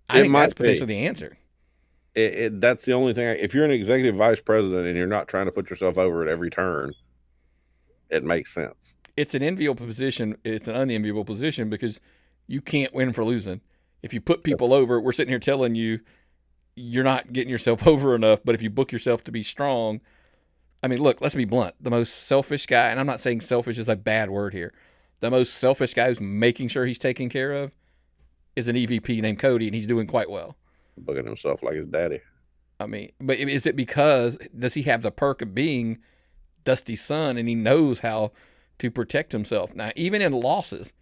I think that's potentially the answer. That's the only thing. If you're an executive vice president and you're not trying to put yourself over at every turn, it makes sense. It's an enviable position. It's an unenviable position because you can't win for losing. If you put people over, we're sitting here telling you you're not getting yourself over enough. But if you book yourself to be strong, I mean, look, let's be blunt. The most selfish guy, and I'm not saying selfish is a bad word here, the most selfish guy who's making sure he's taken care of is an EVP named Cody, and he's doing quite well. Booking himself like his daddy. I mean, but is it because, does he have the perk of being Dusty's son and he knows how to protect himself? Now, even in losses,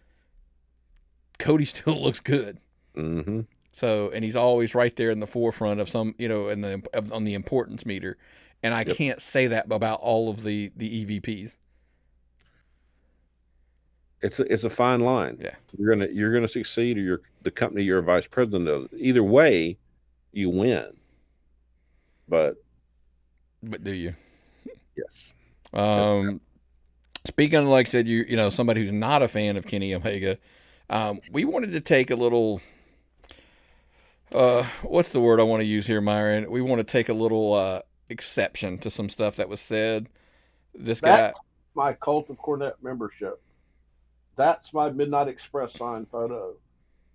Cody still looks good. Mm-hmm. So, and he's always right there in the forefront of some, you know, on the importance meter. And I can't say that about all of the EVPs. It's a fine line. Yeah, you're gonna succeed, or the company you're a vice president of. Either way, you win. But do you? Yes. Speaking of, like I said, you know, somebody who's not a fan of Kenny Omega, we wanted to take a little. What's the word I want to use here, Myron? We want to take a little exception to some stuff that was said. This guy, my Cult of Cornette membership. That's my Midnight Express signed photo.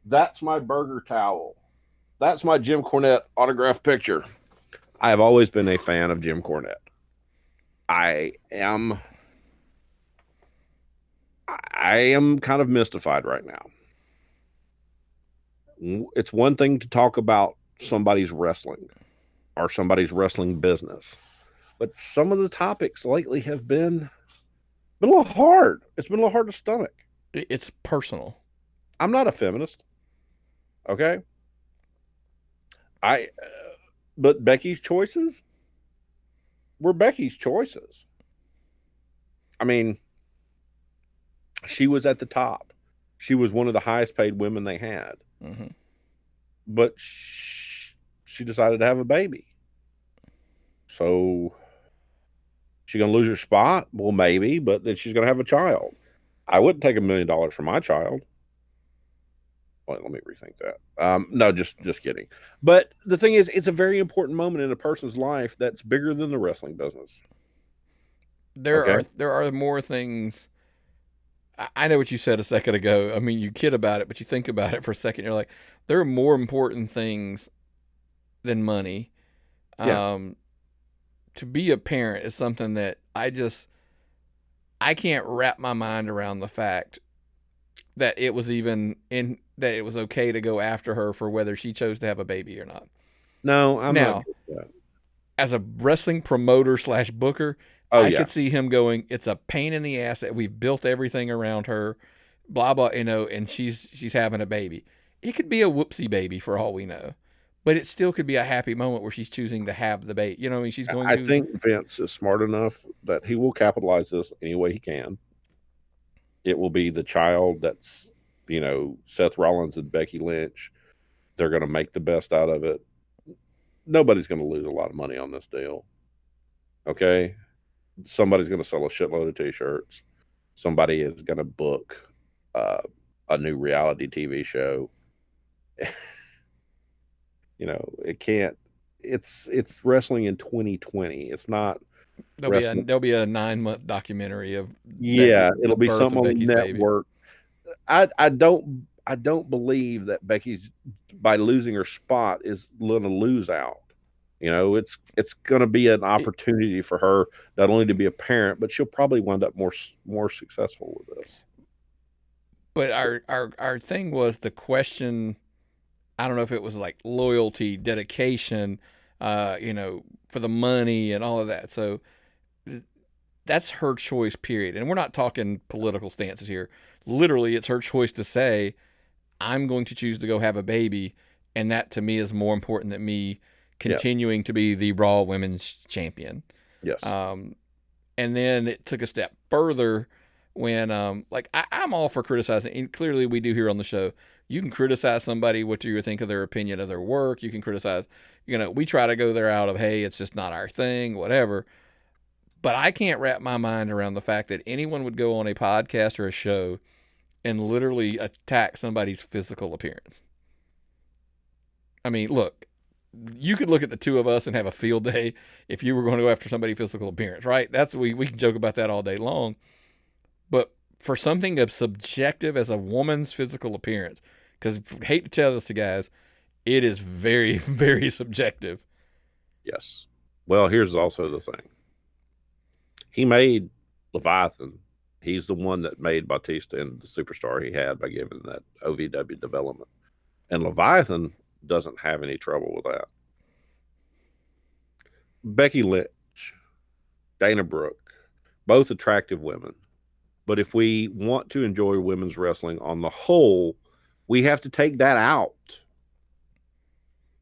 That's my burger towel. That's my Jim Cornette autographed picture. I have always been a fan of Jim Cornette. I am kind of mystified right now. It's one thing to talk about somebody's wrestling or somebody's wrestling business, but some of the topics lately have been a little hard. It's been a little hard to stomach. It's personal. I'm not a feminist. Okay. But Becky's choices were Becky's choices. I mean, she was at the top. She was one of the highest paid women they had. Mm-hmm. But she decided to have a baby. So She going to lose her spot? Well, maybe, but then she's going to have a child. I wouldn't take $1 million for my child. Wait, let me rethink that. No, just kidding. But the thing is, it's a very important moment in a person's life that's bigger than the wrestling business. Okay. There are more things. I know what you said a second ago. I mean, you kid about it, but you think about it for a second. You're like, there are more important things than money. Yeah. To be a parent is something that I can't wrap my mind around the fact that it was that it was okay to go after her for whether she chose to have a baby or not. No, I'm not Now, good with that. as a wrestling promoter slash booker, Oh I yeah. could see him going, it's a pain in the ass that we've built everything around her, blah blah, and she's having a baby. It could be a whoopsie baby for all we know. But it still could be a happy moment where she's choosing to have the baby. You know, I mean, she's going I to. think Vince is smart enough that he will capitalize this any way he can. It will be the child that's, Seth Rollins and Becky Lynch. They're going to make the best out of it. Nobody's going to lose a lot of money on this deal. Okay. Somebody's going to sell a shitload of t-shirts. Somebody is going to book a new reality TV show. It can't. It's wrestling in 2020. It's not wrestling. There'll be a 9 month documentary of Becky, Yeah, the it'll be birth something of on the Becky's baby. network. I don't believe that Becky's, by losing her spot, is going to lose out. It's going to be an opportunity for her not only to be a parent, but she'll probably wind up more successful with this. But our thing was the question. I don't know if it was like loyalty, dedication, for the money and all of that. So that's her choice, period. And we're not talking political stances here. Literally, it's her choice to say, I'm going to choose to go have a baby. And that to me is more important than me continuing to be the Raw Women's Champion. Yes. And then it took a step further when, I'm all for criticizing, and clearly we do here on the show. You can criticize somebody, what do you think of their opinion of their work? You can criticize, we try to go there out of, hey, it's just not our thing, whatever. But I can't wrap my mind around the fact that anyone would go on a podcast or a show and literally attack somebody's physical appearance. I mean, look, you could look at the two of us and have a field day if you were going to go after somebody's physical appearance, right? We can joke about that all day long. But for something as subjective as a woman's physical appearance, because hate to tell this to guys, it is very, very subjective. Yes. Well, here's also the thing. He made Leviathan. He's the one that made Batista into the superstar he had by giving that OVW development. And Leviathan doesn't have any trouble with that. Becky Lynch, Dana Brooke, both attractive women. But if we want to enjoy women's wrestling on the whole, we have to take that out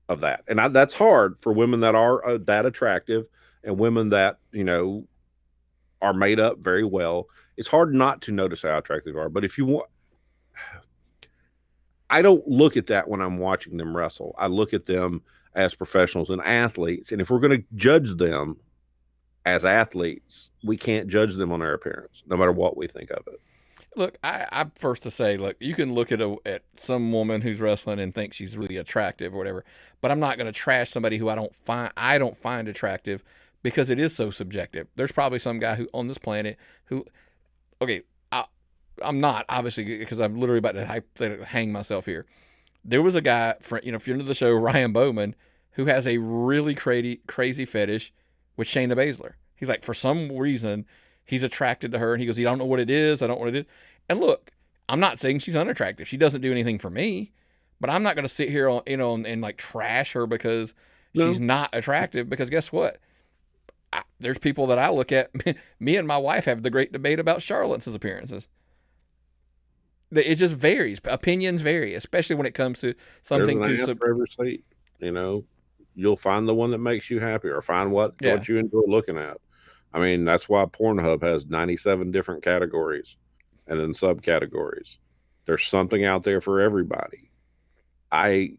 of that. And that's hard for women that are that attractive and women that, are made up very well. It's hard not to notice how attractive they are. But if you want, I don't look at that when I'm watching them wrestle. I look at them as professionals and athletes. And if we're going to judge them as athletes, we can't judge them on their appearance, no matter what we think of it. Look, I'm first to say, look, you can look at some woman who's wrestling and think she's really attractive or whatever, but I'm not going to trash somebody who I don't find attractive because it is so subjective. There's probably some guy who on this planet who, okay, I'm not obviously because I'm literally about to hang myself here. There was a guy, if you're into the show, Ryan Bowman, who has a really crazy fetish with Shayna Baszler. He's like, for some reason, he's attracted to her, and he goes, I don't know what it is. I don't know what it is. And look, I'm not saying she's unattractive. She doesn't do anything for me, but I'm not going to sit here, and like trash her because she's not attractive. Because guess what? There's people that I look at. Me and my wife have the great debate about Charlotte's appearances. It just varies. Opinions vary, especially when it comes to something There's an ass for every seat. You'll find the one that makes you happy, or find what you enjoy looking at. I mean, that's why Pornhub has 97 different categories and then subcategories. There's something out there for everybody. I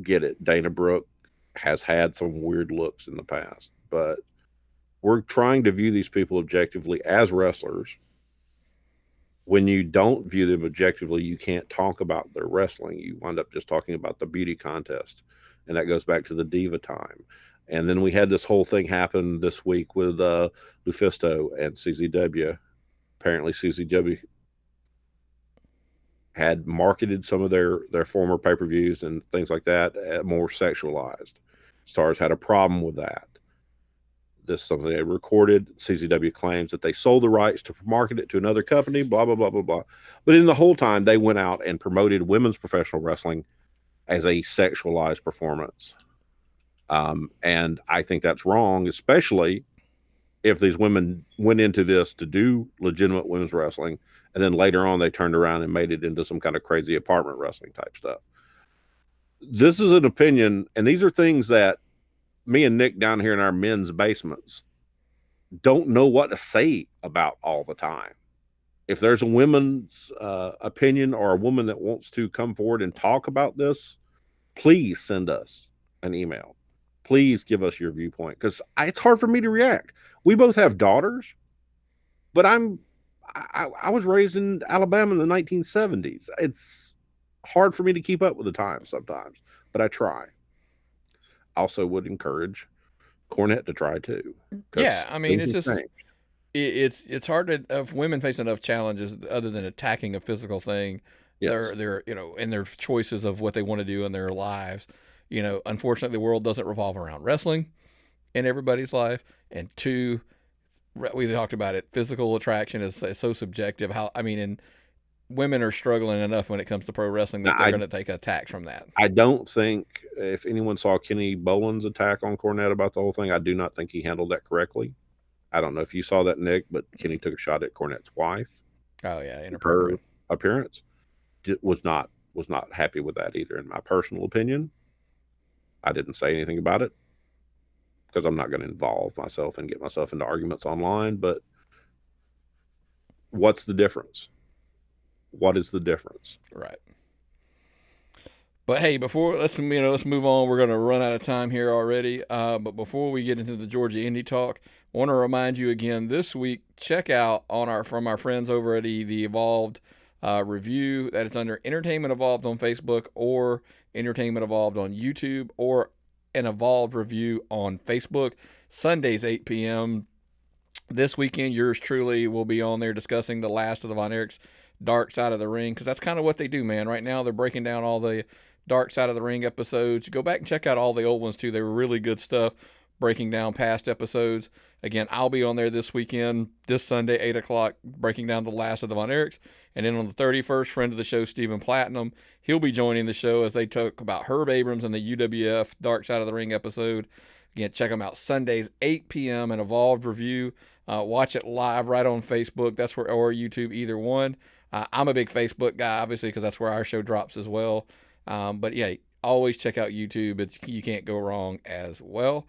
get it. Dana Brooke has had some weird looks in the past, but We're trying to view these people objectively as wrestlers. When you don't view them objectively, you can't talk about their wrestling. You wind up just talking about the beauty contest. And that goes back to the diva time. And then we had this whole thing happen this week with Lufisto and CZW. Apparently, CZW had marketed some of their former pay-per-views and things like that more sexualized. Stars had a problem with that. This is something they recorded. CZW claims that they sold the rights to market it to another company, blah, blah, blah, blah, blah. But in the whole time, they went out and promoted women's professional wrestling as a sexualized performance. And I think that's wrong, especially if these women went into this to do legitimate women's wrestling, and then later on they turned around and made it into some kind of crazy apartment wrestling type stuff. This is an opinion, and these are things that me and Nick down here in our men's basements don't know what to say about all the time. If there's a women's opinion or a woman that wants to come forward and talk about this, please send us an email. Please give us your viewpoint, because it's hard for me to react. We both have daughters, but I was raised in Alabama in the 1970s. It's hard for me to keep up with the times sometimes, but I try. Also would encourage Cornette to try too. Yeah, I mean, it's just it's hard to, if women face enough challenges other than attacking a physical thing. Yes. They're in their choices of what they want to do in their lives. Unfortunately, the world doesn't revolve around wrestling in everybody's life. And two, we talked about it. Physical attraction is so subjective. And women are struggling enough when it comes to pro wrestling that they're going to take attacks from that. I don't think, if anyone saw Kenny Boland's attack on Cornette about the whole thing, I do not think he handled that correctly. I don't know if you saw that, Nick, but Kenny took a shot at Cornette's wife. Oh yeah, inappropriate. Her appearance was not happy with that either. In my personal opinion, I didn't say anything about it because I'm not going to involve myself and get myself into arguments online. But what's the difference? What is the difference? Right. But hey, let's move on. We're going to run out of time here already. But before we get into the Georgia Indie Talk, I want to remind you again this week. Check out from our friends over at the Evolved review that it's under Entertainment Evolved on Facebook or Entertainment Evolved on YouTube or an Evolved review on Facebook. Sundays 8 p.m. This weekend, yours truly will be on there discussing the last of the Von Erichs Dark Side of the Ring, because that's kind of what they do, man. Right now, they're breaking down all the Dark Side of the Ring episodes. Go back and check out all the old ones, too. They were really good stuff, breaking down past episodes. Again, I'll be on there this weekend, this Sunday, 8 o'clock, breaking down the last of the Von Erichs. And then on the 31st, friend of the show, Stephen Platinum, he'll be joining the show as they talk about Herb Abrams and the UWF Dark Side of the Ring episode. Again, check them out Sundays, 8 p.m., an Evolved review. Watch it live right on Facebook. That's where, or YouTube, either one. I'm a big Facebook guy, obviously, because that's where our show drops as well. But yeah, always check out YouTube. You can't go wrong as well.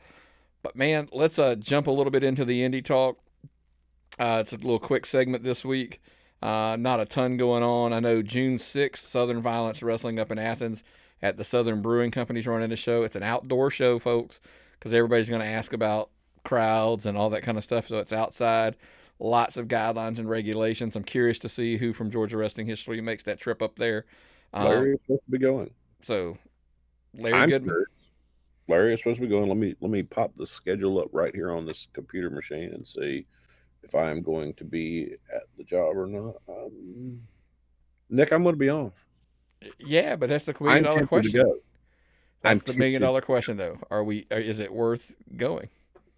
But man, let's jump a little bit into the indie talk. It's a little quick segment this week. Not a ton going on. I know June 6th, Southern Violence Wrestling up in Athens at the Southern Brewing Company's running a show. It's an outdoor show, folks, because everybody's going to ask about crowds and all that kind of stuff. So it's outside. Lots of guidelines and regulations. I'm curious to see who from Georgia Wrestling History makes that trip up there. Larry is supposed to be going. So, Larry Goodman. Larry is supposed to be going. Let me pop the schedule up right here on this computer machine and see if I am going to be at the job or not. Nick, I'm going to be off. Yeah, but that's the $1 million question. That's the $1 million question, though. Is it worth going?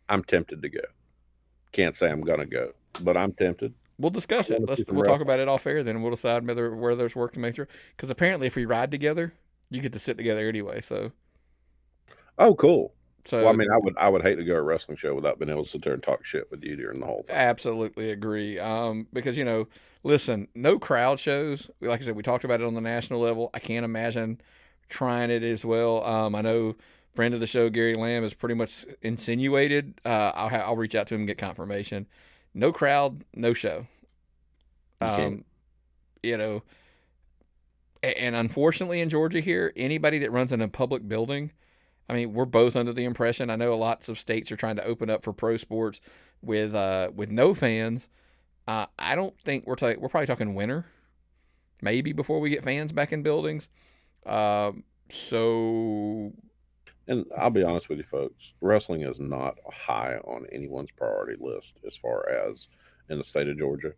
I'm tempted to go. Can't say I'm going to go, but I'm tempted. We'll discuss it. We'll talk about it off air, then we'll decide where there's work to make sure. Because apparently, if we ride together, you get to sit together anyway. So. Oh, cool. So, well, I mean, I would hate to go to a wrestling show without being able to sit there and talk shit with you during the whole thing. Absolutely agree. Because listen, no crowd shows. Like I said, we talked about it on the national level. I can't imagine trying it as well. I know friend of the show Gary Lamb has pretty much insinuated. I'll reach out to him and get confirmation. No crowd, no show. And unfortunately in Georgia here, anybody that runs in a public building I mean, we're both under the impression. I know lots of states are trying to open up for pro sports with no fans. I don't think we're probably talking winter, maybe before we get fans back in buildings. So And I'll be honest with you, folks, wrestling is not high on anyone's priority list as far as in the state of Georgia.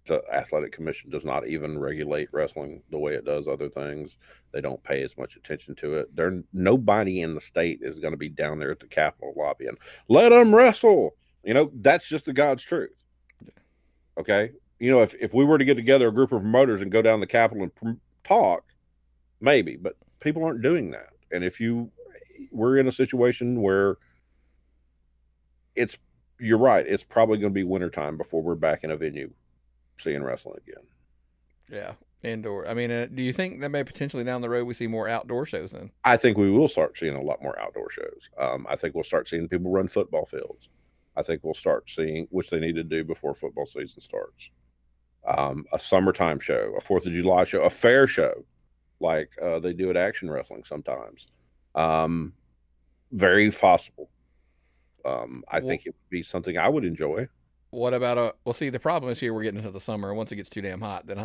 The athletic commission does not even regulate wrestling the way it does other things. They don't pay as much attention to it. Nobody in the state is going to be down there at the Capitol lobbying. Let them wrestle. That's just the God's truth. Okay. If we were to get together a group of promoters and go down the Capitol and talk, maybe, but people aren't doing that. And we're in a situation where you're right. It's probably going to be wintertime before we're back in a venue seeing wrestling again. Yeah, indoor. I mean, do you think that may potentially down the road we see more outdoor shows then? I think we will start seeing a lot more outdoor shows. I think we'll start seeing people run football fields. I think we'll start seeing, which they need to do before football season starts, a summertime show, a 4th of July show, a fair show like they do at Action Wrestling sometimes. Very possible. I think it would be something I would enjoy. What about well, see, the problem is here we're getting into the summer, and once it gets too damn hot, then I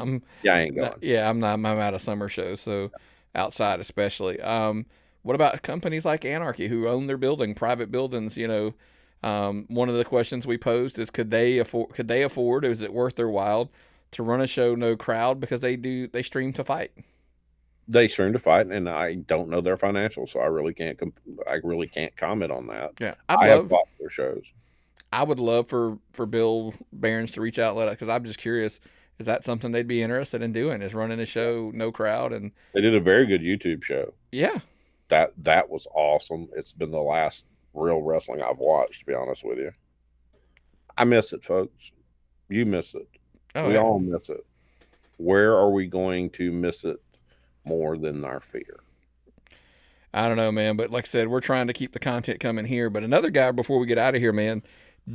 ain't going. I'm out of summer shows, so outside especially. What about companies like Anarchy who own their private buildings? One of the questions we posed is could they afford, is it worth their while to run a show no crowd, because they stream to fight. They stream to fight, and I don't know their financials, so I really can't comment on that. Yeah, I have watched their shows. I would love for Bill Behrens to reach out and let us, because I'm just curious, is that something they'd be interested in doing, is running a show, no crowd? And they did a very good YouTube show. Yeah. That was awesome. It's been the last real wrestling I've watched, to be honest with you. I miss it, folks. You miss it. We all miss it. Where are we going to miss it more than our fear? I don't know, man, but like I said, we're trying to keep the content coming here. But another guy before we get out of here, man,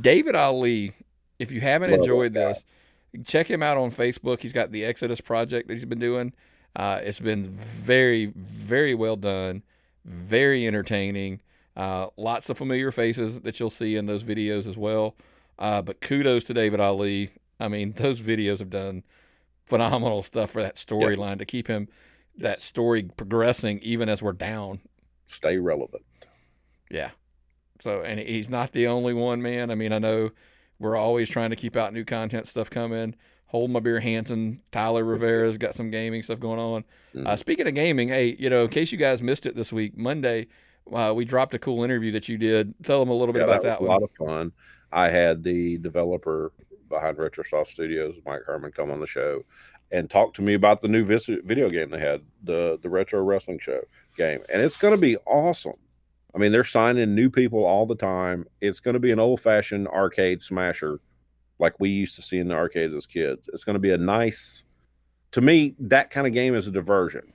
David Ali, if you haven't enjoyed this, check him out on Facebook. He's got the Exodus project that he's been doing. It's been very, very well done, very entertaining. Lots of familiar faces that you'll see in those videos as well. But kudos to David Ali. I mean, those videos have done phenomenal stuff for that storyline to keep that story progressing even as we're down. Stay relevant. Yeah. So, and he's not the only one, man. I mean, I know we're always trying to keep out new content stuff coming. Hold My Beer Hansen, Tyler Rivera's got some gaming stuff going on. Mm-hmm. Speaking of gaming, hey, in case you guys missed it this week, Monday, we dropped a cool interview that you did. Tell them a little bit about that one. A lot of fun. I had the developer behind RetroSoft Studios, Mike Herman, come on the show and talk to me about the new video game they had, the Retro Wrestling Show game. And it's going to be awesome. I mean, they're signing new people all the time. It's going to be an old-fashioned arcade smasher like we used to see in the arcades as kids. It's going to be to me, that kind of game is a diversion.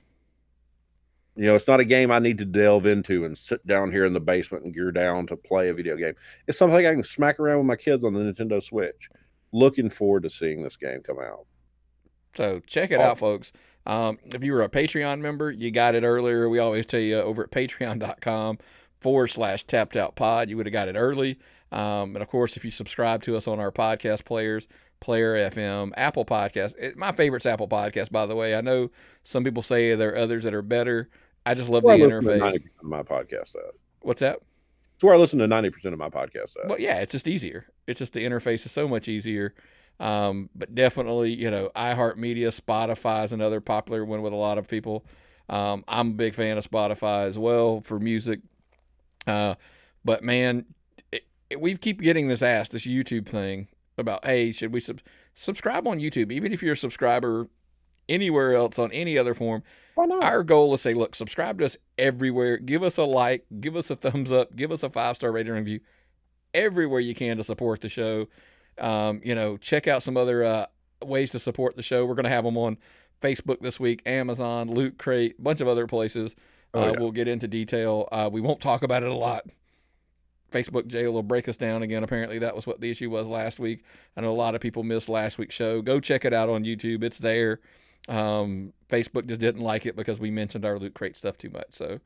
It's not a game I need to delve into and sit down here in the basement and gear down to play a video game. It's something I can smack around with my kids on the Nintendo Switch. Looking forward to seeing this game come out. So check it out, folks. If you were a Patreon member, you got it earlier. We always tell you over at patreon.com/tappedoutpod, you would have got it early. And of course, if you subscribe to us on our podcast players, Player FM, Apple Podcast. My favorite's Apple Podcast, by the way. I know some people say there are others that are better. I just love the interface. 90% of my podcast at. What's that? It's where I listen to 90% of my podcast at. Well, yeah, it's just easier. It's just the interface is so much easier. But definitely, iHeartMedia, Spotify is another popular one with a lot of people. I'm a big fan of Spotify as well for music. But man, we keep getting this YouTube thing about, hey, should we subscribe on YouTube? Even if you're a subscriber anywhere else on any other form, our goal is say, look, subscribe to us everywhere. Give us a like, give us a thumbs up, give us a 5-star rating review everywhere you can to support the show. Check out some other ways to support the show. We're going to have them on Facebook this week, Amazon, Loot Crate, a bunch of other places. We'll get into detail. We won't talk about it a lot. Facebook jail will break us down again. Apparently that was what the issue was last week. I know a lot of people missed last week's show. Go check it out on YouTube. It's there. Facebook just didn't like it because we mentioned our Loot Crate stuff too much. So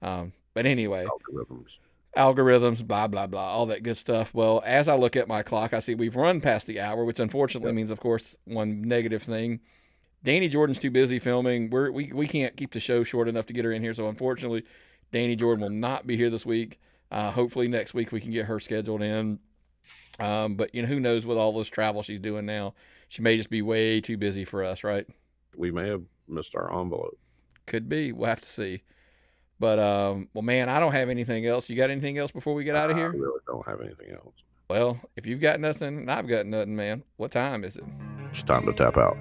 But anyway, Algorithms. blah, blah, blah, all that good stuff. Well, as I look at my clock, I see we've run past the hour, which unfortunately means, of course, one negative thing. Danny Jordan's too busy filming. We can't keep the show short enough to get her in here. So unfortunately, Danny Jordan will not be here this week. Hopefully next week we can get her scheduled in. But who knows with all this travel she's doing now, she may just be way too busy for us, right? We may have missed our envelope. Could be. We'll have to see. But well, man, I don't have anything else. You got anything else before we get out of here? I really don't have anything else. Well, if you've got nothing, and I've got nothing, man. What time is it? It's time to tap out.